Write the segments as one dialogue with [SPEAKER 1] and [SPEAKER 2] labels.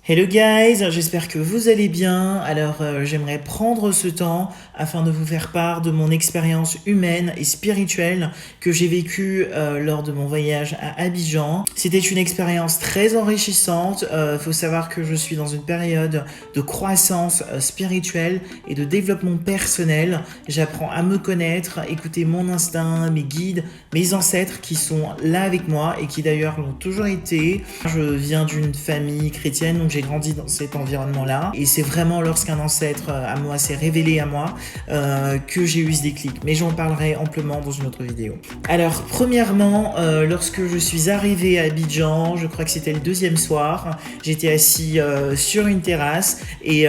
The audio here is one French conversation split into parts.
[SPEAKER 1] Hello guys, j'espère que vous allez bien. Alors j'aimerais prendre ce temps afin de vous faire part de mon expérience humaine et spirituelle que j'ai vécue lors de mon voyage à Abidjan. C'était une expérience très enrichissante. Faut savoir que je suis dans une période de croissance spirituelle et de développement personnel. J'apprends à me connaître, écouter mon instinct, mes guides, mes ancêtres qui sont là avec moi et qui d'ailleurs l'ont toujours été. Je viens d'une famille chrétienne, donc j'ai grandi dans cet environnement-là. Et c'est vraiment lorsqu'un ancêtre à moi s'est révélé à moi que j'ai eu ce déclic. Mais j'en parlerai amplement dans une autre vidéo. Alors, premièrement, lorsque je suis arrivé à Abidjan, je crois que c'était le deuxième soir, j'étais assis sur une terrasse et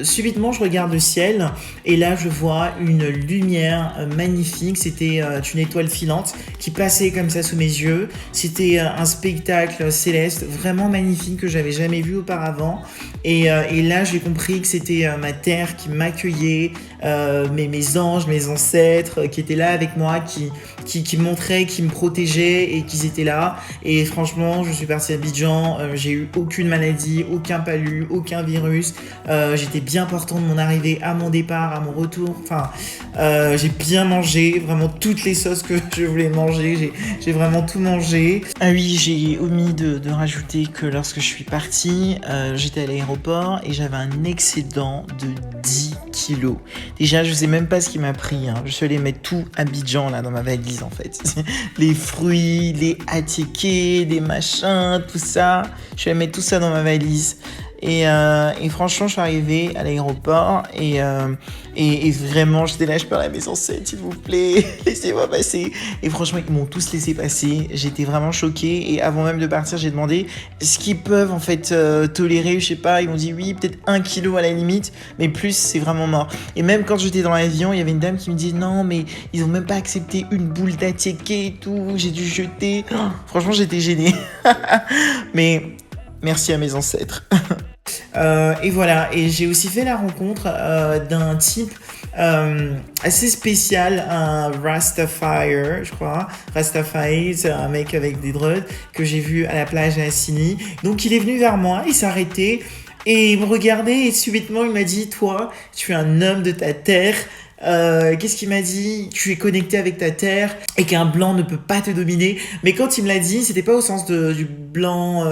[SPEAKER 1] subitement je regarde le ciel et là je vois une lumière magnifique. C'était une étoile filante qui passait comme ça sous mes yeux. C'était un spectacle céleste vraiment magnifique que j'avais jamais vu auparavant. Et là, j'ai compris que c'était ma terre qui m'accueillait, mes anges, mes ancêtres qui étaient là avec moi, qui me montraient, qui me protégeaient et qui étaient là. Et franchement, je suis parti à Abidjan, j'ai eu aucune maladie, aucun palu, aucun virus. J'étais bien portant de mon arrivée à mon départ, à mon retour. Enfin, j'ai bien mangé, vraiment toutes les sauces que je voulais manger. J'ai vraiment tout mangé. Ah oui, j'ai omis de rajouter que lorsque je suis partie, j'étais à l'aéroport et j'avais un excédent de 10 kilos. Déjà, je sais même pas ce qui m'a pris. Je suis allée mettre tout Abidjan là dans ma valise en fait. Les fruits, les attiékés, les machins, tout ça. Je suis allée mettre tout ça dans ma valise. Et franchement, je suis arrivée à l'aéroport et vraiment, j'étais là, je parlais à mes ancêtres, s'il vous plaît, laissez-moi passer. Et franchement, ils m'ont tous laissé passer. J'étais vraiment choquée. Et avant même de partir, j'ai demandé ce qu'ils peuvent en fait tolérer. Je sais pas, ils m'ont dit oui, peut-être 1 kilo à la limite, mais plus, c'est vraiment mort. Et même quand j'étais dans l'avion, il y avait une dame qui me dit non, mais ils ont même pas accepté une boule d'attiéké et tout. J'ai dû jeter. Oh, franchement, j'étais gênée. Mais merci à mes ancêtres. Et voilà, et j'ai aussi fait la rencontre d'un type assez spécial, un Rastafari, je crois. Rastafari, c'est un mec avec des dreads que j'ai vu à la plage à Assini. Donc il est venu vers moi, il s'est arrêté et il me regardait et subitement il m'a dit « Toi, tu es un homme de ta terre ». Qu'est-ce qu'il m'a dit? Tu es connecté avec ta terre et qu'un blanc ne peut pas te dominer. Mais quand il me l'a dit, c'était pas au sens du blanc,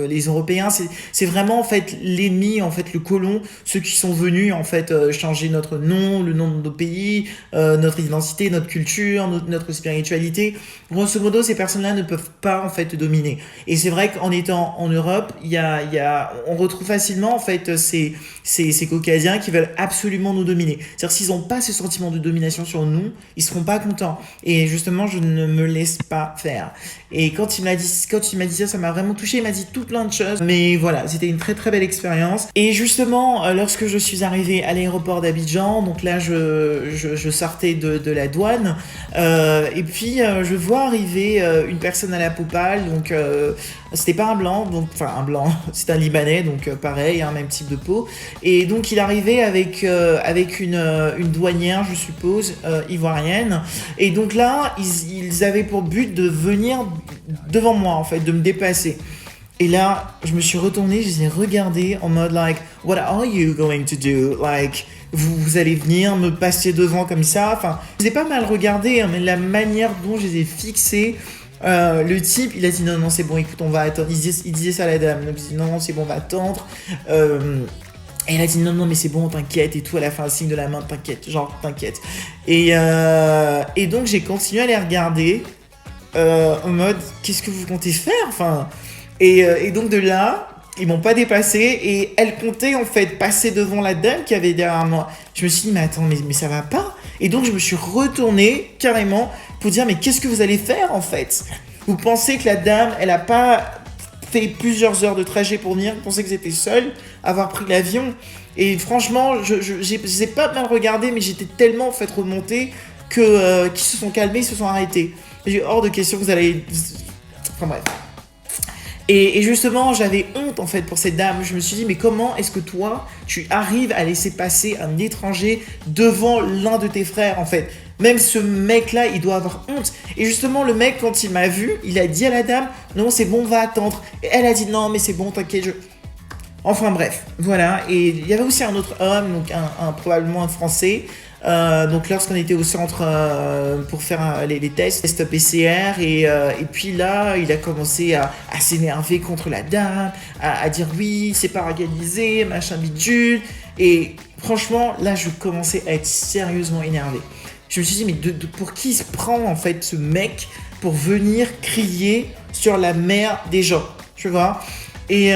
[SPEAKER 1] les Européens. C'est vraiment en fait l'ennemi, en fait le colon, ceux qui sont venus en fait changer notre nom, le nom de nos pays, notre identité, notre culture, notre spiritualité. Grosso modo, ces personnes-là ne peuvent pas en fait te dominer. Et c'est vrai qu'en étant en Europe, on retrouve facilement en fait ces Caucasiens qui veulent absolument nous dominer. C'est-à-dire s'ils n'ont pas ce sentiment de domination sur nous, ils seront pas contents. Et justement, je ne me laisse pas faire. Et quand il m'a dit ça, ça m'a vraiment touché. Il m'a dit tout plein de choses. Mais voilà, c'était une très très belle expérience. Et justement, lorsque je suis arrivée à l'aéroport d'Abidjan, donc là, je sortais de la douane, et puis je vois arriver une personne à la peau pâle, donc c'était pas un blanc, donc enfin un blanc, c'est un Libanais, donc pareil, même type de peau. Et donc il arrivait avec une douanière, je suppose, ivoirienne. Et donc là, ils avaient pour but de venir devant moi, en fait, de me dépasser. Et là, je me suis retournée, je les ai regardés en mode like, what are you going to do? Like, vous allez venir me passer devant comme ça. Enfin, je les ai pas mal regardés, mais la manière dont je les ai fixés. Le type, il a dit non, c'est bon, écoute, on va attendre. Il disait ça à la dame. Donc, il dit non, c'est bon, on va attendre. Et il a dit non, mais c'est bon, t'inquiète et tout. À la fin, signe de la main, t'inquiète, genre t'inquiète. Et donc, j'ai continué à les regarder en mode qu'est-ce que vous comptez faire? Enfin, et donc de là, ils m'ont pas dépassé et elle comptait en fait passer devant la dame qui avait derrière moi. Je me suis dit, mais attends, mais ça va pas? Et donc, je me suis retournée carrément pour dire, mais qu'est-ce que vous allez faire en fait? Vous pensez que la dame, elle a pas fait plusieurs heures de trajet pour venir? Vous pensez que j'étais seule à avoir pris l'avion? Et franchement, je les ai pas mal regardé, mais j'étais tellement en fait remontée que qu'ils se sont calmés, ils se sont arrêtés. J'ai hors de question que vous allez... Enfin bref. Et justement, j'avais honte en fait pour cette dame. Je me suis dit, mais comment est-ce que toi, tu arrives à laisser passer un étranger devant l'un de tes frères en fait? Même ce mec-là, il doit avoir honte. Et justement, le mec, quand il m'a vu, il a dit à la dame, non, c'est bon, on va attendre. Et elle a dit, non, mais c'est bon, t'inquiète, Enfin bref, voilà. Et il y avait aussi un autre homme, donc probablement un Français. Donc lorsqu'on était au centre pour faire les tests PCR et puis là il a commencé à s'énerver contre la dame, à dire oui c'est pas organisé, machin bidule, et franchement là je commençais à être sérieusement énervé. Je me suis dit mais pour qui il se prend en fait ce mec pour venir crier sur la mère des gens, tu vois, et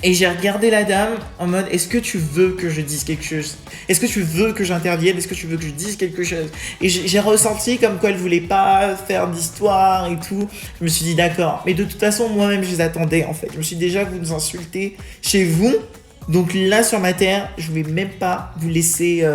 [SPEAKER 1] et j'ai regardé la dame en mode, est-ce que tu veux que je dise quelque chose? Est-ce que tu veux que j'intervienne? Est-ce que tu veux que je dise quelque chose? Et j'ai ressenti comme quoi elle voulait pas faire d'histoire et tout. Je me suis dit d'accord. Mais de toute façon, moi-même, je les attendais en fait. Je me suis dit déjà, vous nous insultez chez vous. Donc là, sur ma terre, je vais même pas vous laisser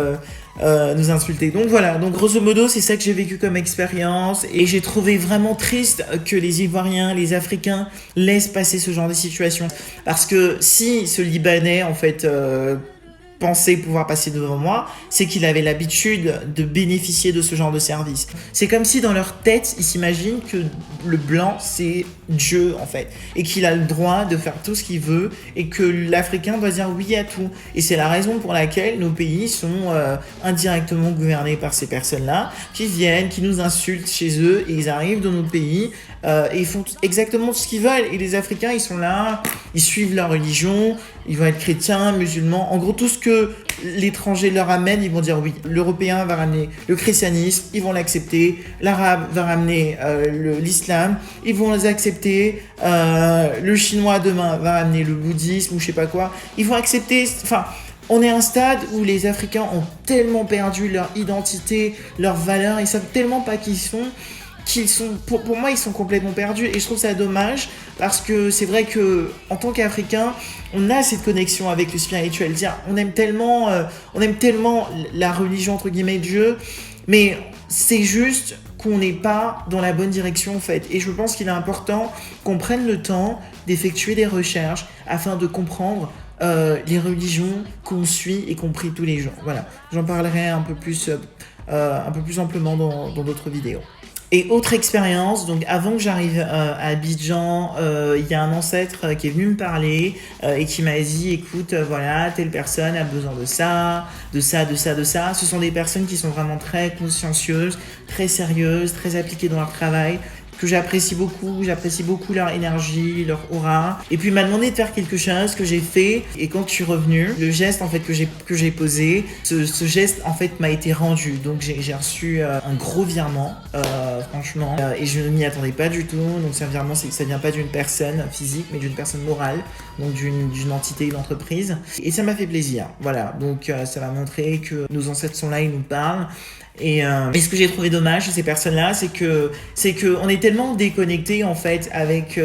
[SPEAKER 1] nous insulter. Donc voilà, donc grosso modo, c'est ça que j'ai vécu comme expérience. Et j'ai trouvé vraiment triste que les Ivoiriens, les Africains laissent passer ce genre de situation. Parce que si ce Libanais, en fait, pensait pouvoir passer devant moi, c'est qu'il avait l'habitude de bénéficier de ce genre de service. C'est comme si dans leur tête, ils s'imaginent que le blanc, c'est Dieu en fait, et qu'il a le droit de faire tout ce qu'il veut, et que l'Africain doit dire oui à tout. Et c'est la raison pour laquelle nos pays sont indirectement gouvernés par ces personnes-là, qui viennent, qui nous insultent chez eux, et ils arrivent dans nos pays, et ils font exactement ce qu'ils veulent. Et les Africains, ils sont là, ils suivent leur religion, ils vont être chrétiens, musulmans, en gros tout ce que l'étranger leur amène, ils vont dire oui. L'Européen va ramener le christianisme, ils vont l'accepter. L'Arabe va ramener l'islam, ils vont les accepter. Le Chinois demain va ramener le bouddhisme ou je sais pas quoi. Ils vont accepter. Enfin, on est à un stade où les Africains ont tellement perdu leur identité, leurs valeurs, ils savent tellement pas qui ils sont, pour moi, ils sont complètement perdus. Et je trouve ça dommage parce que c'est vrai que en tant qu'Africain, on a cette connexion avec le spirituel. Dire, on aime tellement la religion entre guillemets Dieu, mais c'est juste qu'on n'est pas dans la bonne direction en fait. Et je pense qu'il est important qu'on prenne le temps d'effectuer des recherches afin de comprendre les religions qu'on suit et qu'on prie tous les jours. Voilà, j'en parlerai un peu plus amplement dans d'autres vidéos. Et autre expérience, donc avant que j'arrive à Abidjan, il y a un ancêtre qui est venu me parler et qui m'a dit, écoute, voilà, telle personne a besoin de ça, de ça, de ça, de ça. Ce sont des personnes qui sont vraiment très consciencieuses, très sérieuses, très appliquées dans leur travail, que j'apprécie beaucoup leur énergie, leur aura. Et puis il m'a demandé de faire quelque chose que j'ai fait, et quand je suis revenu, le geste en fait que j'ai posé, ce geste en fait m'a été rendu. Donc j'ai reçu un gros virement, franchement, et je ne m'y attendais pas du tout. Donc c'est un virement, ça vient pas d'une personne physique, mais d'une personne morale, donc d'une entité, une entreprise. Et ça m'a fait plaisir. Voilà, donc ça m'a montré que nos ancêtres sont là, ils nous parlent. Et ce que j'ai trouvé dommage chez ces personnes-là, c'est que on est tellement déconnectés en fait avec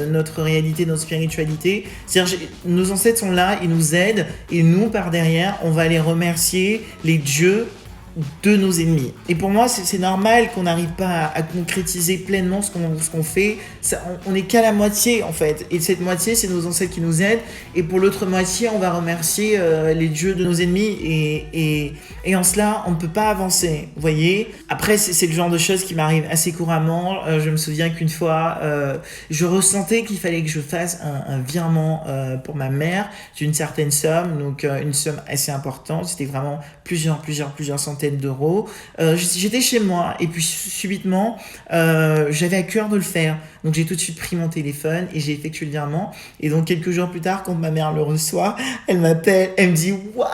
[SPEAKER 1] notre réalité, notre spiritualité. C'est-à-dire, nos ancêtres sont là, ils nous aident, et nous par derrière, on va les remercier, les dieux de nos ennemis. Et pour moi, c'est normal qu'on n'arrive pas à concrétiser pleinement ce qu'on fait. On n'est qu'à la moitié, en fait. Et cette moitié, c'est nos ancêtres qui nous aident. Et pour l'autre moitié, on va remercier les dieux de nos ennemis. Et en cela, on ne peut pas avancer. Vous voyez? Après, c'est le genre de choses qui m'arrive assez couramment. Je me souviens qu'une fois, je ressentais qu'il fallait que je fasse un virement pour ma mère d'une certaine somme. Donc, une somme assez importante. C'était vraiment plusieurs centaines d'euros. J'étais chez moi et puis subitement j'avais à cœur de le faire, donc j'ai tout de suite pris mon téléphone et j'ai effectué le virement. Et donc quelques jours plus tard, quand ma mère le reçoit, elle m'appelle, elle me dit what,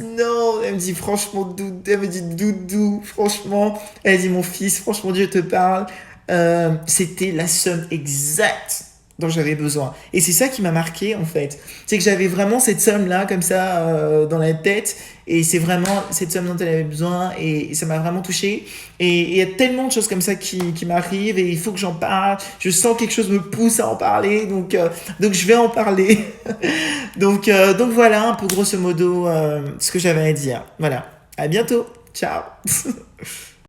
[SPEAKER 1] non, elle me dit franchement Doudou, franchement, elle dit mon fils, franchement Dieu te parle, c'était la somme exacte dont j'avais besoin. Et c'est ça qui m'a marqué en fait. C'est que j'avais vraiment cette somme là comme ça dans la tête, et c'est vraiment cette somme dont elle avait besoin, et ça m'a vraiment touché. Et il y a tellement de choses comme ça qui m'arrivent, et il faut que j'en parle. Je sens que quelque chose me pousse à en parler, donc je vais en parler. donc voilà un peu grosso modo ce que j'avais à dire. Voilà, à bientôt, ciao.